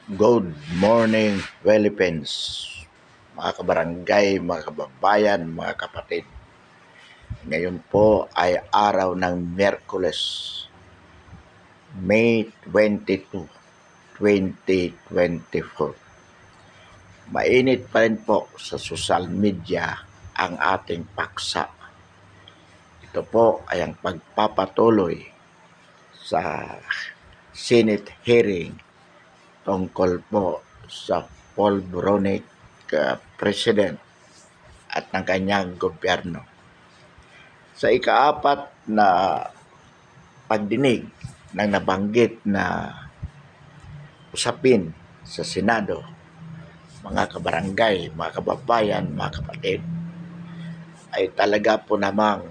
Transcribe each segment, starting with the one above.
Good morning, Philippines. Mga kabarangay, mga kababayan, mga kapatid. Ngayon po ay araw ng Miyerkules, May 22, 2024. Mainit pa rin po sa social media ang ating paksa. Ito po ay ang pagpapatuloy sa Senate hearing tungkol po sa Paul Bronick, President at ng kanyang gobyerno. Sa ikaapat na pagdinig ng nabanggit na usapin sa Senado, mga kabarangay, mga kababayan, mga kapatid, ay talaga po namang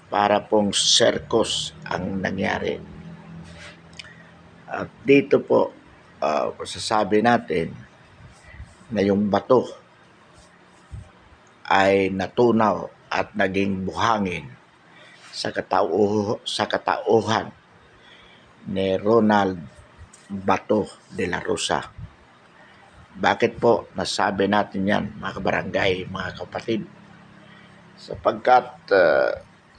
para pong circus ang nangyari. At dito po, masasabi natin na yung bato ay natunaw at naging buhangin sa katauhan ni Ronald Bato de la Rosa. Bakit po nasabi natin yan, mga kabarangay, mga kapatid? Sapagkat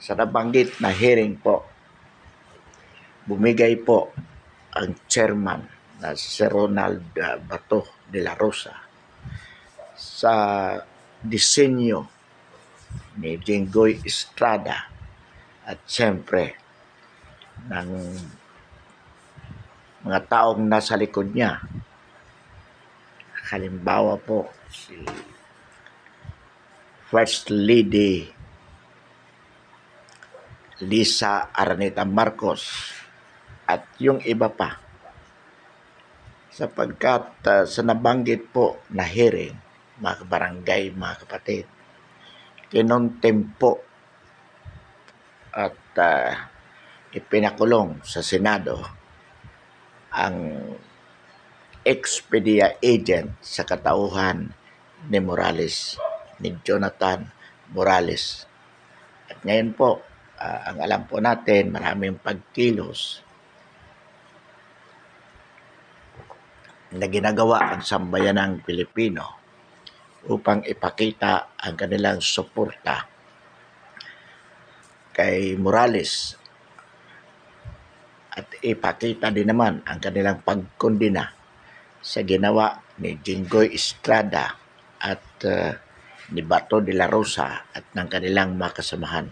sa nabanggit na hearing po, bumigay po ang chairman na si Ronald Bato de la Rosa sa disenyo ni Jinggoy Estrada at siyempre ng mga taong nasa likod niya. Halimbawa po si First Lady Lisa Araneta Marcos at yung iba pa. Sapagkat sa nabanggit po na hearing, mga barangay, mga kapatid, kinontempo at ipinakulong sa Senado ang ex-PDEA agent sa katauhan ni Morales, ni Jonathan Morales. At ngayon po, ang alam po natin, maraming pagkilos na ginagawa ang sambayanang Pilipino upang ipakita ang kanilang suporta kay Morales at ipakita din naman ang kanilang pagkondena sa ginawa ni Jinggoy Estrada at ni Bato de la Rosa at ng kanilang mga kasamahan.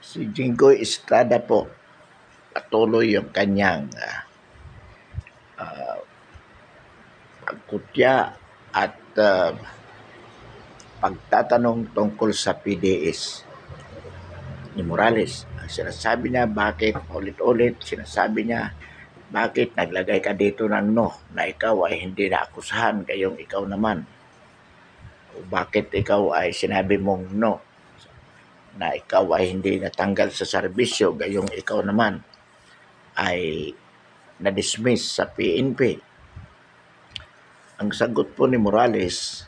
Si Jinggoy Estrada po, patuloy yung kanyang pagkutya at pagtatanong tungkol sa PDS ni Morales. Ang sinasabi niya, bakit ulit-ulit sinasabi niya, bakit naglagay ka dito ng no, na ikaw ay hindi naakusahan, gayong ikaw naman? O bakit ikaw ay sinabi mong no, na ikaw ay hindi natanggal sa serbisyo, gayong ikaw naman ay na-dismiss sa PNP? Ang sagot po ni Morales,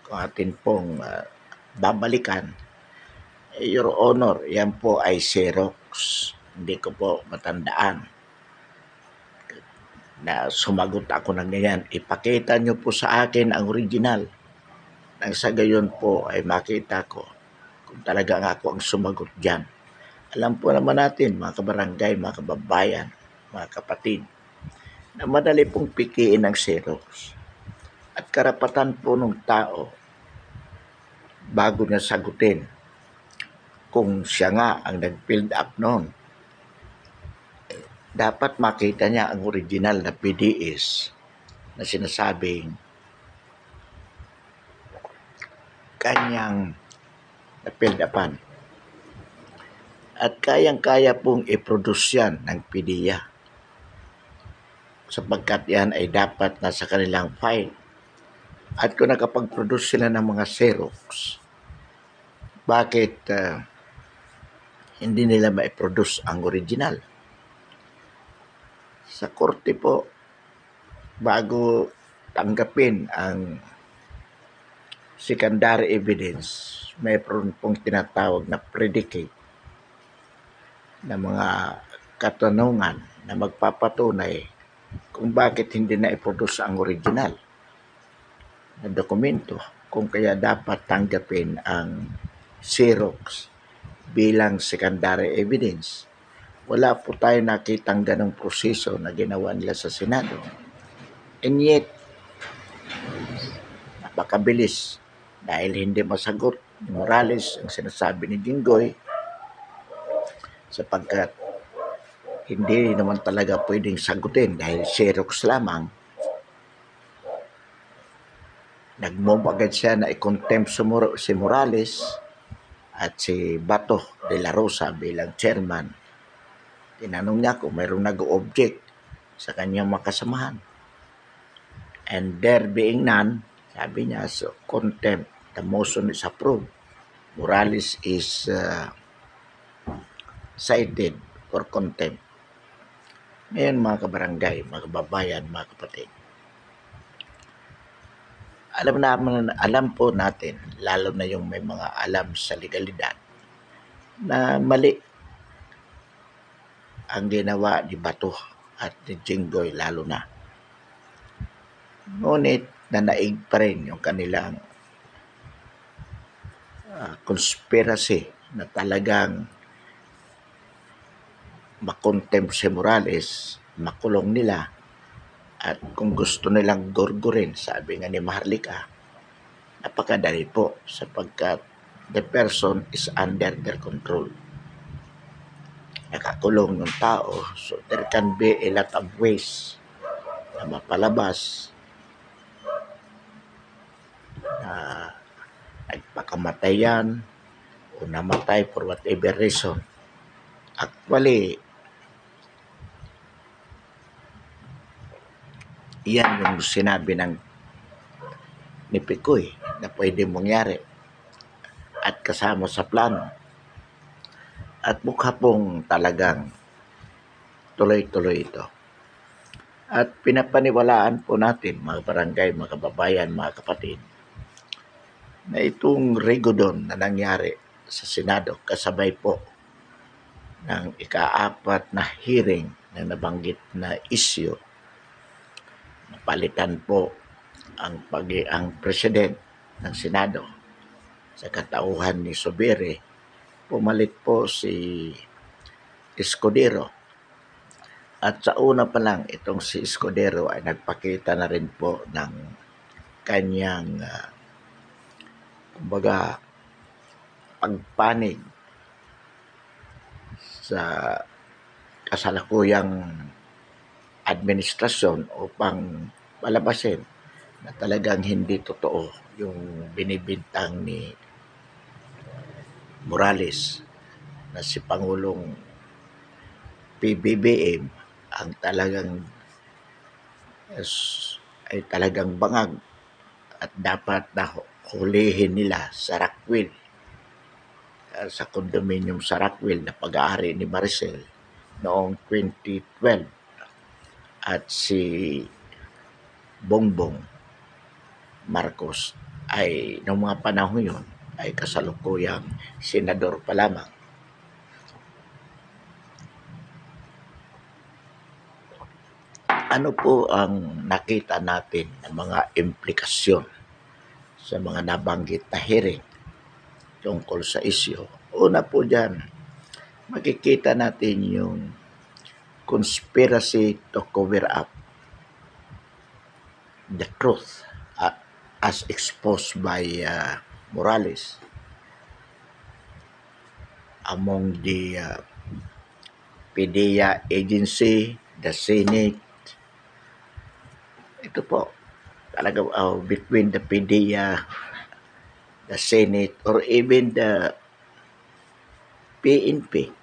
kung atin pong babalikan, Your Honor, yan po ay Xerox. Hindi ko po matandaan na sumagot ako ng ganyan. Ipakita nyo po sa akin ang original. Nang sa gayon po ay makita ko kung talagang ako ang sumagot dyan. Alam po naman natin, mga kabarangay, mga kababayan, mga kapatid, na madali pong pikiin ang Xerox. At karapatan po ng tao bago niya sagutin kung siya nga ang nag-build up noon, dapat makita niya ang original na PDS na sinasabing kanyang na-build upan. At kayang-kaya pong i-produce yan ng PDEA sapagkat yan ay dapat nasa kanilang file. At kung nakapag-produce sila ng mga Xerox, bakit hindi nila ma-produce ang original? Sa korte po, bago tanggapin ang secondary evidence, mayroon pong tinatawag na predicate na mga katanungan na magpapatunay kung bakit hindi na i-produce ang original na dokumento, kung kaya dapat tanggapin ang Xerox bilang secondary evidence. Wala po tayo nakitang ganong proseso na ginawa nila sa Senado. And yet, napakabilis dahil hindi masagot ni Morales ang sinasabi ni Jinggoy sapagkat hindi naman talaga pwedeng sagutin dahil Xerox lamang. Nag-move agad siya na i-contempt si Morales at si Bato de la Rosa bilang chairman. Tinanong niya kung mayroong nag-object sa kanyang makasamahan. And there being none, sabi niya, so contempt, the motion is approved. Morales is cited for contempt. Ngayon mga kabarangay, mga kababayan, mga kapatid, alam po natin, lalo na yung may mga alam sa legalidad, na mali ang ginawa ni Bato at ni Jinggoy lalo na. Ngunit nanaig pa rin yung kanilang conspiracy na talagang makontempt si Morales, makulong nila, at kung gusto nilang gorgorin, sabi nga ni Maharlika, napakadali po sapagkat the person is under their control. Nakakulong ng tao, so there can be a lot of ways na mapalabas na nagpakamatay yan o namatay for whatever reason. Actually, yan yung sinabi ni Picoy na pwede mangyari at kasama sa plano. At mukha pong talagang tuloy-tuloy ito. At pinapaniwalaan po natin, mga barangay, mga kababayan, mga kapatid, na itong regodon na nangyari sa Senado kasabay po ng ika-4 na hearing na nabanggit na issue. Napalitan po ang president ng Senado sa katauhan ni Zubiri. Pumalit po si Escudero. At sa una pa lang, itong si Escudero ay nagpakita na rin po ng kanyang pagpanig sa kasalukuyang administrasyon upang palabasin na talagang hindi totoo yung binibintang ni Morales na si Pangulong PBBM ang talagang ay talagang bangag at dapat na hulihin nila sa Rockwell, sa condominium sa Rockwell na pag-aari ni Maricel noong 2012 at si Bongbong Marcos ay noong mga panahon yun ay kasalukuyang senador pa lamang. Ano po ang nakita natin ng mga implikasyon sa mga nabanggit na hearing tungkol sa issue? Una po dyan, makikita natin yung conspiracy to cover up the truth as exposed by Morales among the PDEA agency, the Senate. Ito po, talaga between the PDEA, the Senate, or even the PNP.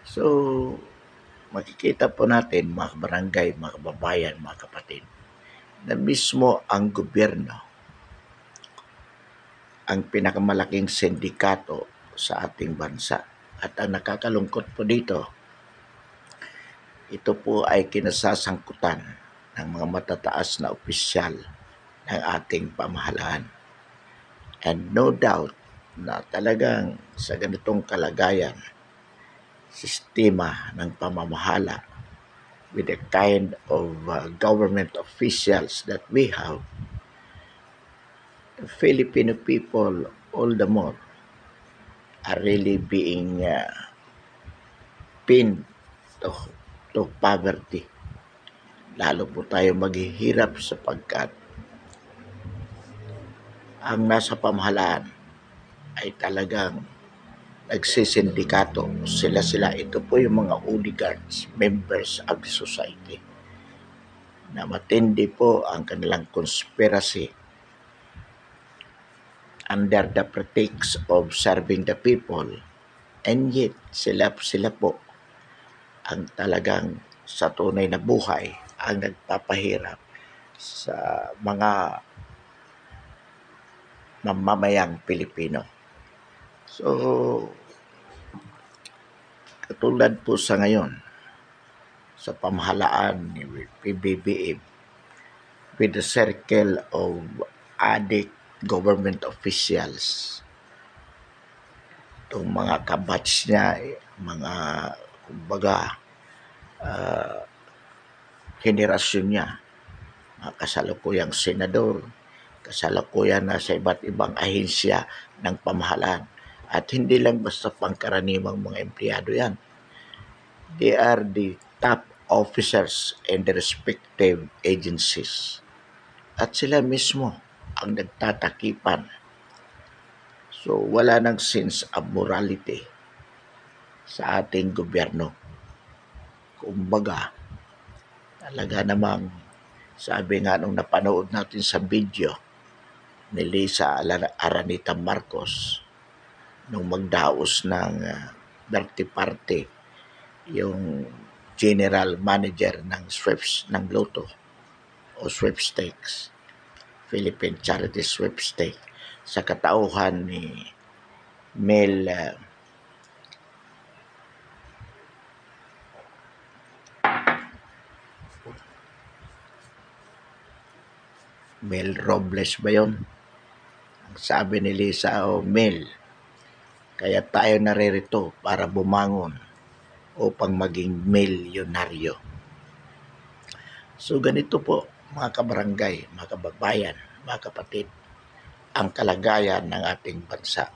So, makikita po natin, mga barangay, mga kababayan, mga kapatid, na mismo ang gobyerno ang pinakamalaking sindikato sa ating bansa. At ang nakakalungkot po dito, ito po ay kinasasangkutan ng mga matataas na opisyal ng ating pamahalaan. And no doubt na talagang sa ganitong kalagayan, sistema ng pamamahala with the kind of government officials that we have, the Filipino people all the more are really being pinned to, to poverty. Lalo po tayo maghihirap sapagkat ang nasa pamahalaan ay talagang nagsisindikato. Sila-sila, ito po yung mga oligarchs, members of the society, na matindi po ang kanilang conspiracy under the pretext of serving the people, and yet sila po ang talagang sa tunay na buhay ang nagpapahirap sa mga mamamayang Pilipino. So, katulad po sa ngayon, sa pamahalaan ni PBBM, with the circle of addict government officials, itong mga kabatch niya, mga kumbaga henerasyon niya, mga kasalukuyang senador, kasalukuyan na sa iba't ibang ahensya ng pamahalaan. At hindi lang basta pangkaraniwang mga empleyado yan. They are the top officers in the respective agencies. At sila mismo ang nagtatakipan. So wala nang sense of morality sa ating gobyerno. Kumbaga, talaga namang sabi nga nung napanood natin sa video ni Lisa Aranita Marcos nung magdaos ng birthday party yung general manager ng Sweeps ng Lotto o Sweepstakes, Philippine Charity Sweepstakes, sa katauhan ni Mel Robles ba yun? Ang sabi ni Lisa, Mel, kaya tayo naririto para bumangon upang maging milyonaryo. So ganito po mga kabarangay, mga kababayan, mga kapatid, ang kalagayan ng ating bansa.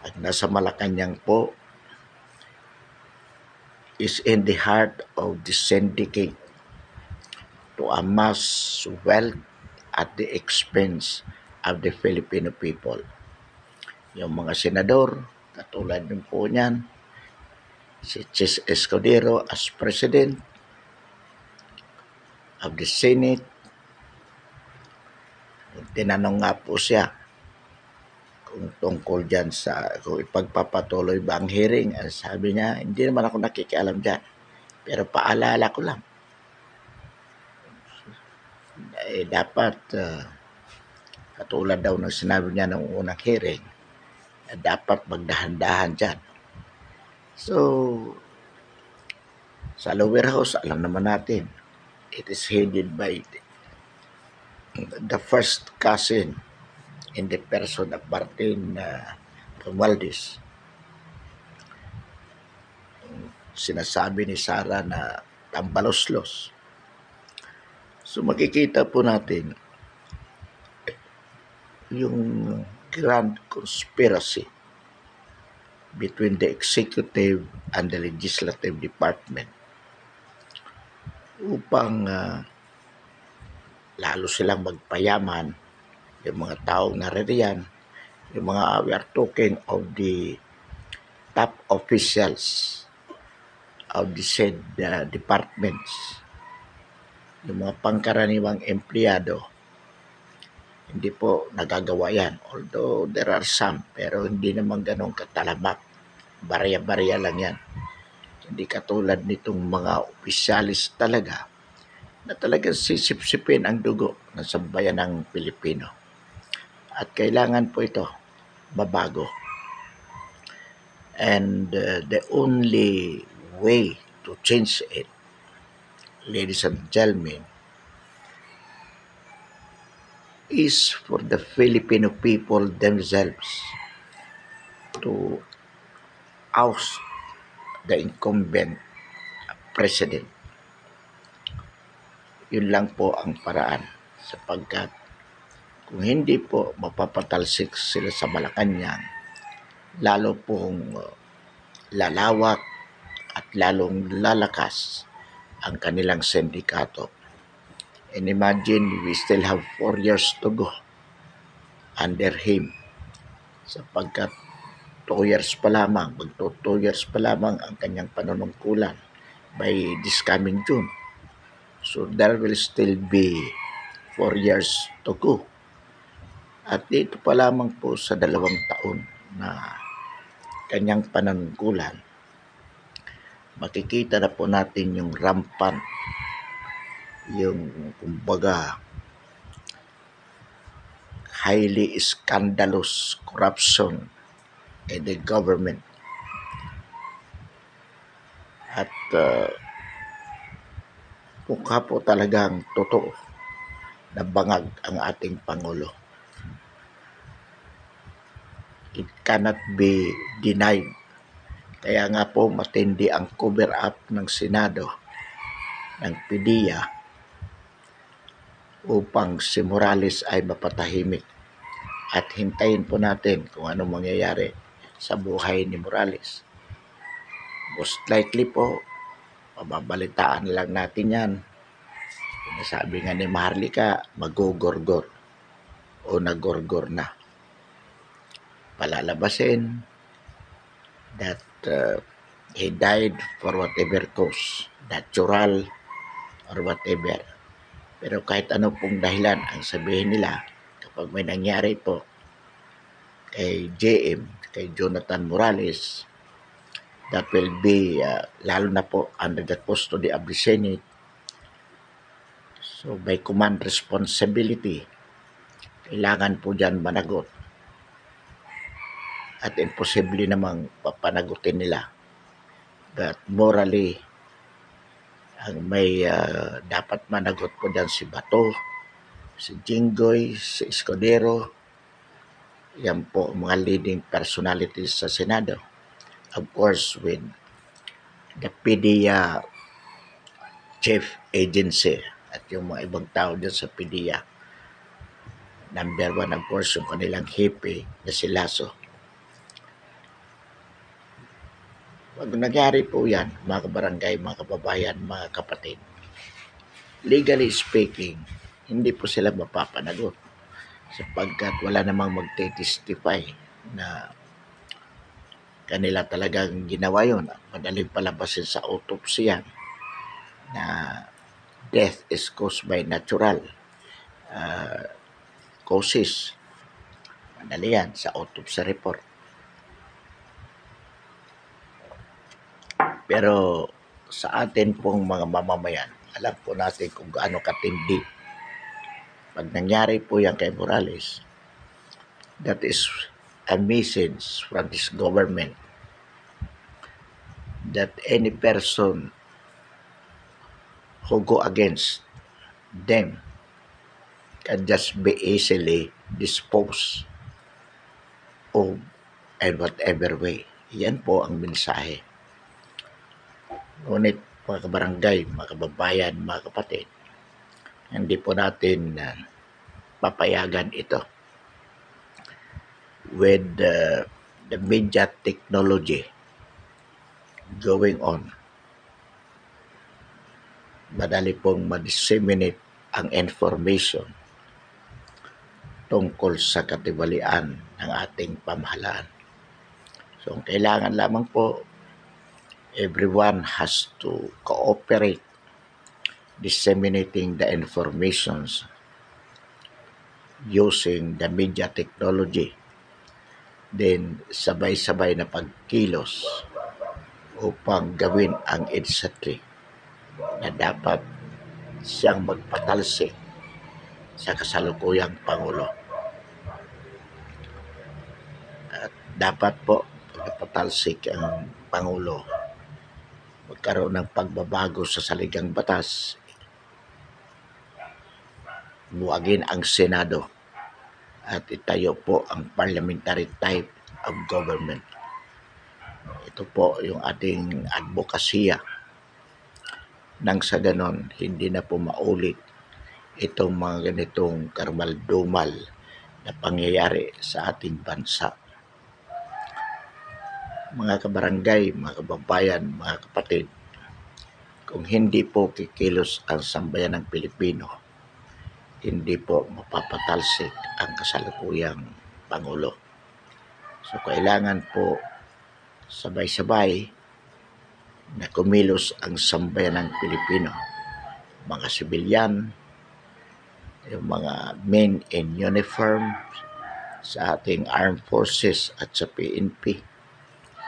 At nasa Malacanang po is in the heart of the syndicate to amass wealth at the expense of the Filipino people. Yung mga senador, katulad ng po niyan, si Chis Escudero as President of the Senate, tinanong nga po siya kung tungkol dyan sa kung ipagpapatuloy ba ang hearing. Sabi niya, hindi naman ako nakikialam dyan, pero paalala ko lang, dapat katulad daw ng sinabi niya ng unang hearing, dapat magdahan-dahan dyan. So, sa lower house, alam naman natin, it is headed by the first cousin in the person of Martin Romualdez. Sinasabi ni Sara na tambaloslos. So makikita po natin yung grand conspiracy between the executive and the legislative department upang lalo silang magpayaman, yung mga taong naririyan, yung mga we are talking of the top officials of the said departments, yung mga pangkaraniwang empleyado, hindi po nagagawa yan. Although there are some, pero hindi naman ganun katalamak. Barya-barya lang yan. Hindi katulad nitong mga opisyalis talaga na talagang sisip-sipin ang dugo ng sambayan ng Pilipino. At kailangan po ito mabago. And the only way to change it, ladies and gentlemen, is for the Filipino people themselves to oust the incumbent president. Yun lang po ang paraan, sapagkat kung hindi po mapapatalsik sila sa Malacanang, lalo pong lalawak at lalong lalakas ang kanilang sindikato. And imagine, we still have 4 years to go under him, sapagkat 2 years pa lamang, 2 years pa lamang ang kanyang panunungkulan by this coming June. So there will still be 4 years to go. At dito pa lamang po sa 2 taon na kanyang panunungkulan, makikita na po natin yung rampant, yung kumbaga highly scandalous corruption in the government. At mukha po talagang totoo na bangag ang ating Pangulo. It cannot be denied. Kaya nga po matindi ang cover up ng Senado, ng PDEA, upang si Morales ay mapatahimik. At hintayin po natin kung ano mangyayari sa buhay ni Morales. Most likely po, mababalitaan lang natin yan. Sabi nga ni Maharlika, magugorgor o nagorgor na. Palalabasin that he died for whatever cause, natural or whatever. Pero kahit ano pong dahilan ang sabihin nila, kapag may nangyari po kay JM, kay Jonathan Morales, that will be, lalo na po under the custody of the Senate. So by command responsibility, kailangan po dyan managot. At imposible namang papanagutin nila. But morally, ang may dapat managot po dyan si Bato, si Jinggoy, si Escudero. Yan po mga leading personalities sa Senado. Of course, with the PDEA chief agency at yung mga ibang tao dyan sa PDEA. Number 1, of course, yung kanilang hippie na si Lasso. Pag nangyari po yan, mga kabarangay, mga kababayan, mga kapatid, legally speaking, hindi po sila mapapanagot sapagkat wala namang magte-testify na kanila talagang ginawa yun. Madaling palabasin sa autopsy yan na death is caused by natural causes. Madali yan sa autopsy report. Pero sa atin pong mga mamamayan, alam po natin kung gaano katindi. Pag nangyari po yan kay Morales, that is a message from this government that any person who go against them can just be easily disposed of in whatever way. Yan po ang mensahe. Ngunit mga kabarangay, mga kababayan, mga kapatid, hindi po natin papayagan ito. With the media technology going on, madali pong ma-disseminate ang information tungkol sa katiwalian ng ating pamahalaan. So, ang kailangan lamang po, everyone has to cooperate disseminating the informations using the media technology. Then, sabay-sabay na pagkilos upang gawin ang EDSA-3 na dapat siyang magpatalsik sa kasalukuyang Pangulo. At dapat po pagpatalsik ang Pangulo, magkaroon ng pagbabago sa saligang batas, buwagin ang Senado at itayo po ang parliamentary type of government. Ito po yung ating advokasya nang sa ganon hindi na po maulit itong mga ganitong karmaldumal na pangyayari sa ating bansa. Mga kabarangay, mga kababayan, mga kapatid, kung hindi po kikilos ang sambayan ng Pilipino, hindi po mapapatalsik ang kasalukuyang Pangulo. So kailangan po sabay-sabay na kumilos ang sambayan ng Pilipino, mga sibilyan, yung mga men in uniform sa ating armed forces at sa PNP.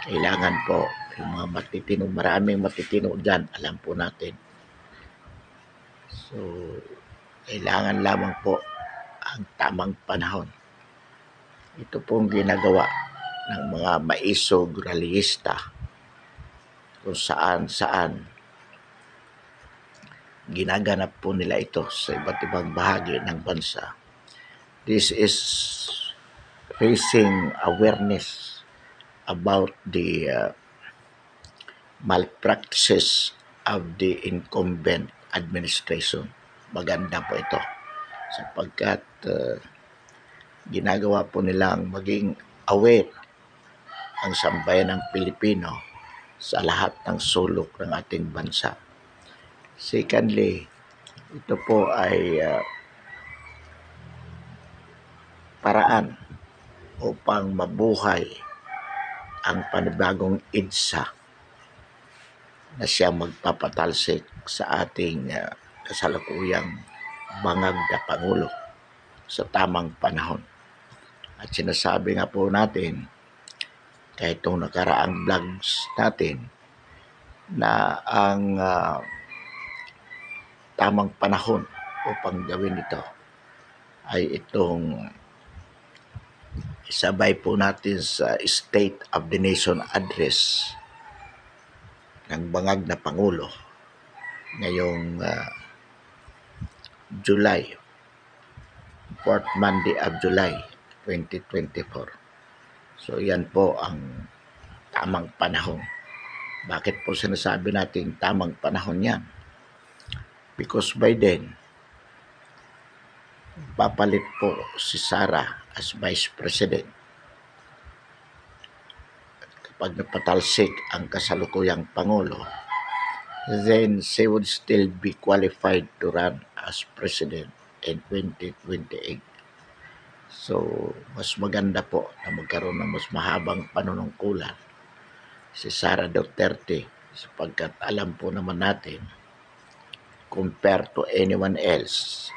Kailangan po yung mga matitino, maraming matitino dyan, alam po natin. So, kailangan lamang po ang tamang panahon. Ito pong ginagawa ng mga maisog realista kung saan-saan ginaganap po nila ito sa iba't ibang bahagi ng bansa. This is raising awareness about the malpractices of the incumbent administration. Maganda po ito sapagkat ginagawa po nilang maging aware ang sambayan ng Pilipino sa lahat ng sulok ng ating bansa. Secondly, ito po ay paraan upang mabuhay ang panibagong EDSA na siya magpapatalsik sa ating kasalukuyang bangag na Pangulo sa tamang panahon. At sinasabi nga po natin, kahit itong nakaraang vlogs natin, na ang tamang panahon upang gawin ito ay itong isabay po natin sa State of the Nation Address ng bangag na Pangulo ngayong July, 4th Monday of July 2024. So yan po ang tamang panahon. Bakit po sinasabi natin tamang panahon yan? Because by then, papalit po si Sara as Vice President. Kapag napatalsik ang kasalukuyang Pangulo, then she would still be qualified to run as President in 2028. So, mas maganda po na magkaroon ng mas mahabang panunungkulan si Sara Duterte sapagkat alam po naman natin compared to anyone else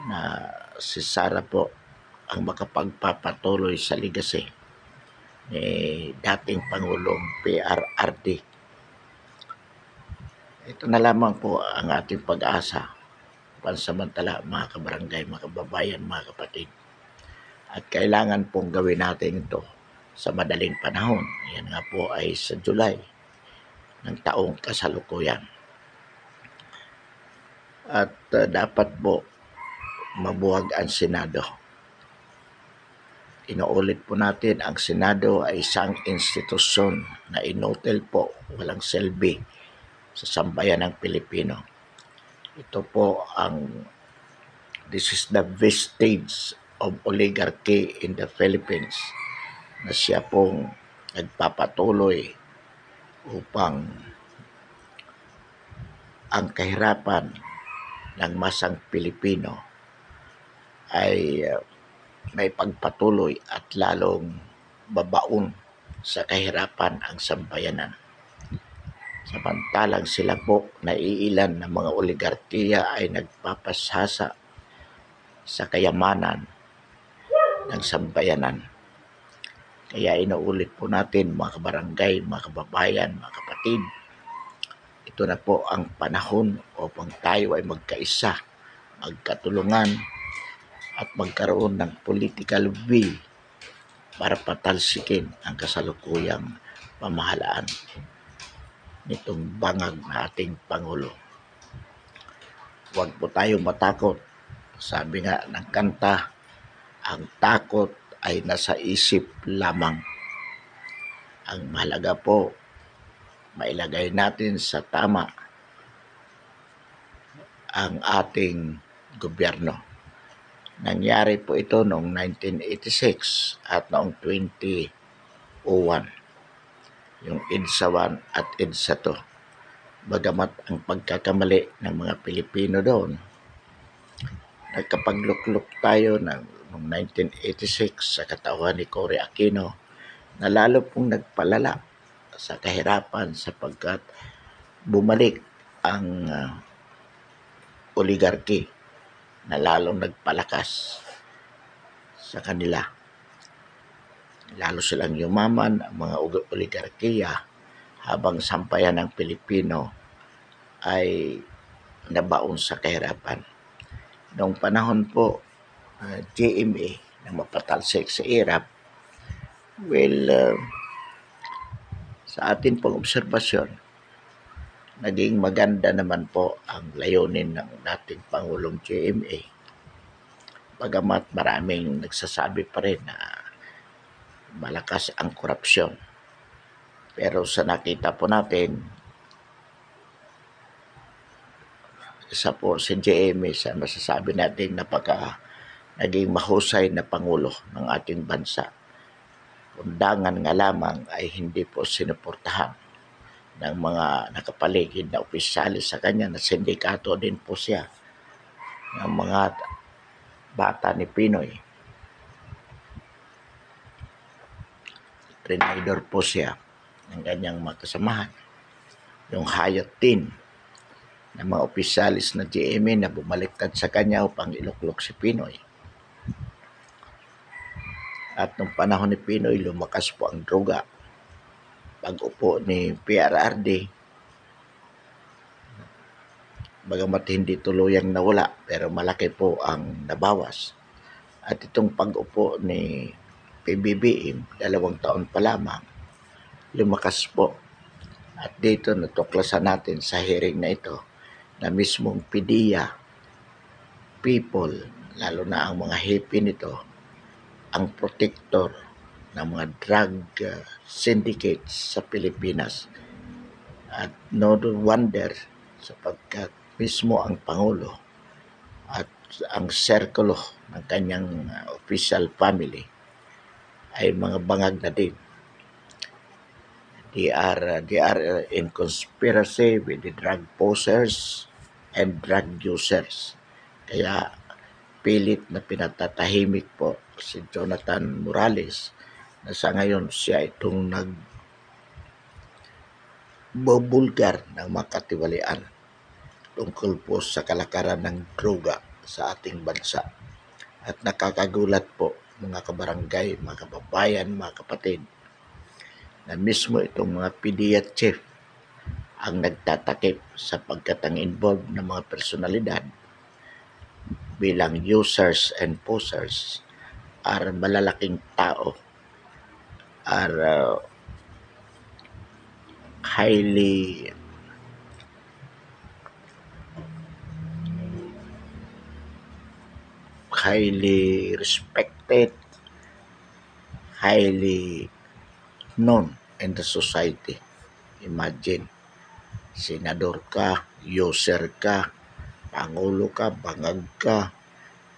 na si Sara po ang makapagpapatuloy sa legacy ni dating Pangulong PRRD. Ito na lamang po ang ating pag-asa pansamantala, mga kabarangay, mga kababayan, mga kapatid. At kailangan pong gawin natin ito sa madaling panahon. Yan nga po ay sa July ng taong kasalukuyan. At dapat po mabuwag ang Senado. Inuulit po natin, ang Senado ay isang institusyon na inutil po, walang silbi sa sambayan ng Pilipino. Ito po this is the vestige of oligarchy in the Philippines na siya pong nagpapatuloy upang ang kahirapan ng masang Pilipino ay may pagpatuloy at lalong babaon sa kahirapan ang sambayanan. Samantalang sila po naiilan ng mga oligarkiya ay nagpapasasa sa kayamanan ng sambayanan. Kaya inuulit po natin, mga kabarangay, mga kababayan, mga kapatid, ito na po ang panahon upang tayo ay magkaisa, magkatulungan at magkaroon ng political will para patalsikin ang kasalukuyang pamahalaan nitong bangag na ating Pangulo. Huwag po tayo matakot. Sabi nga ng kanta, ang takot ay nasa isip lamang. Ang mahalaga po, mailagay natin sa tama ang ating gobyerno. Nangyari po ito noong 1986 at noong 2001, yung EDSA 1 at EDSA 2. Bagamat ang pagkakamali ng mga Pilipino doon, nagkapaglukluk tayo noong 1986 sa katawan ni Cory Aquino na lalo pong nagpalala sa kahirapan sapagkat bumalik ang oligarchy na lalong nagpalakas sa kanila. Lalo silang yumaman ang mga oligarkiya habang sampayan ng Pilipino ay nabaon sa kahirapan. Noong panahon po, GMA na mapatalsik sa IRAP, sa atin pong obserbasyon, naging maganda naman po ang layunin ng dating Pangulong GMA. Bagamat maraming nagsasabi pa rin na malakas ang korupsyon. Pero sa nakita po natin, isa po si GMA sa masasabi natin naging mahusay na Pangulo ng ating bansa. Undangan nga lamang ay hindi po sinuportahan ng mga nakapaligid na opisyalis sa kanya na sindikato din po siya ng mga bata ni Pinoy. Trinidor po siya ng kanyang mga kasamahan. Yung hayat din ng mga opisyalis na GMA na bumaliktad sa kanya upang iluklok si Pinoy. At nung panahon ni Pinoy, lumakas po ang droga. Pag-upo ni PRRD, bagamat hindi tuluyang nawala, pero malaki po ang nabawas. At itong pag-upo ni PBBM, 2 taon pa lamang, lumakas po. At dito natuklasan natin sa hearing na ito na mismong PDEA people, lalo na ang mga hippie nito, ang protector ng mga drug syndicates sa Pilipinas. At no wonder sapagkat mismo ang Pangulo at ang serkulo ng kanyang official family ay mga bangag na din. They are in conspiracy with the drug posers and drug users. Kaya pilit na pinatatahimik po si Jonathan Morales na sa ngayon siya itong nagbubulgar ng makatiwalian tungkol po sa kalakaran ng droga sa ating bansa. At nakakagulat po mga kabarangay, mga kababayan, mga kapatid, na mismo itong mga PDEA chief ang nagtatakip sapagkat ang involved ng mga personalidad bilang users and posers are malalaking tao, are highly respected, highly known in the society. Imagine, senador ka, user ka, pangulo ka, bangag ka,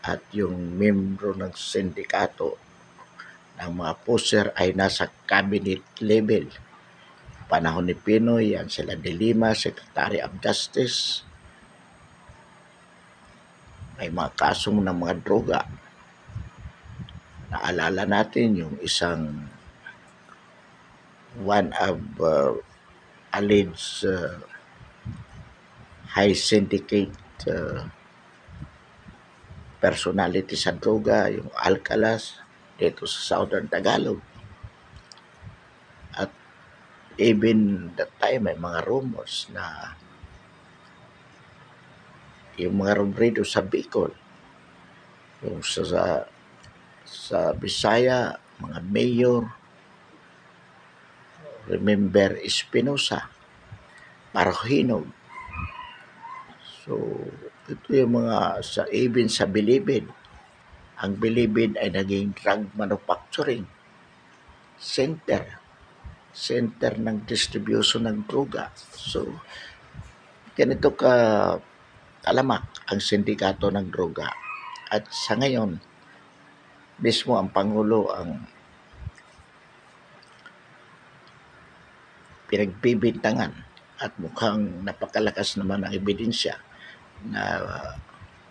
at yung membro ng sindikato ng mga poser ay nasa cabinet level. Panahon ni Pinoy, yan sila De Lima, Secretary of Justice. May mga kasong ng mga droga. Naalala natin yung isang one of alleged high syndicate personality sa droga, yung Alcalas, dito sa Southern Tagalog. At even that time, may mga rumors na yung mga rumbrido sa Bicol, yung sa Bisaya, mga mayor, remember Espinosa, Marhinog. So, ito yung mga even sa Bilibid. Ang Bilibid ay naging drug manufacturing center center ng distribution ng droga. So, ganito ka talamak ang sindikato ng droga. At sa ngayon, mismo ang Pangulo ang pinagbibintangan at mukhang napakalakas naman ang ebidensya na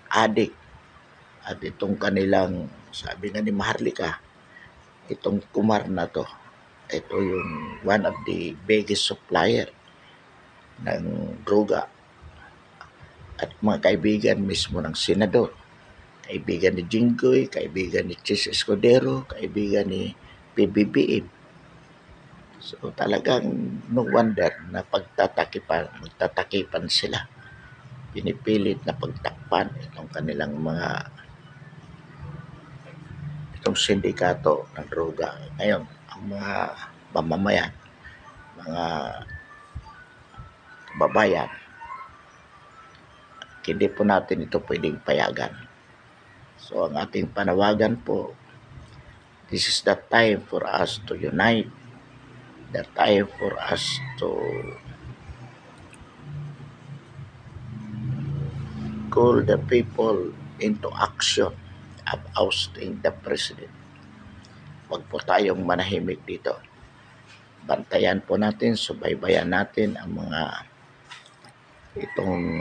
adik at itong kanilang, sabi nga ni Maharlika, itong Kumar na to, ito yung one of the biggest supplier ng droga at mga kaibigan mismo ng senador, kaibigan ni Jinggoy, kaibigan ni Chis Escudero, kaibigan ni PBBM. So talagang no wonder na magtatakipan sila. Pinipilit na pagtakpan itong sindikato ng droga. Ngayon, ang mga mamamayan, mga kababayan, hindi po natin ito pwedeng payagan. So ang ating panawagan po, this is the time for us to unite, the time for us to call the people into action of ousting the president. Huwag po tayong manahimik dito. Bantayan po natin, subaybayan natin ang mga itong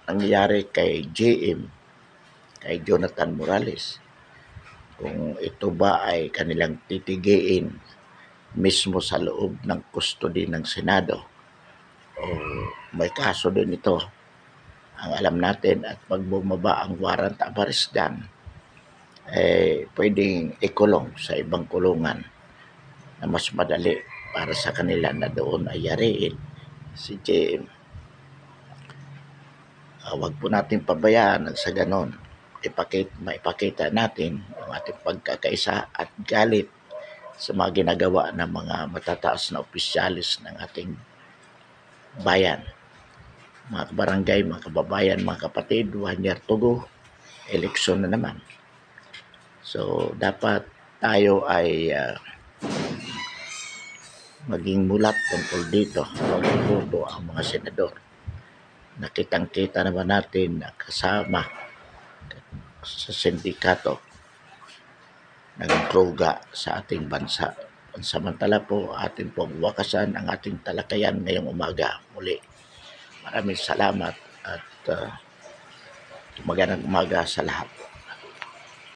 nangyayari kay JM, kay Jonathan Morales. Kung ito ba ay kanilang titigiin mismo sa loob ng custody ng Senado o may kaso din ito. Ang alam natin at pag bumaba ang warrant of arrest dyan, pwedeng ikulong sa ibang kulungan na mas madali para sa kanila na doon ay yariin si JM. Wag po natin pabayaan sa ganon. Maipakita natin ang ating pagkakaisa at galit sa mga ginagawa ng mga matataas na opisyalis ng ating bayan. Mga kabarangay, mga kababayan, mga kapatid, 1 year to go, eleksyon na naman. So, dapat tayo ay maging mulat tungkol dito. Huwag iboto ang mga senador. Nakitang-kita naman natin na kasama sa sindikato ng droga sa ating bansa. Pansamantala po, ating pong wakasan ang ating talakayan ngayong umaga muli. Maraming salamat at magandang umaga sa lahat.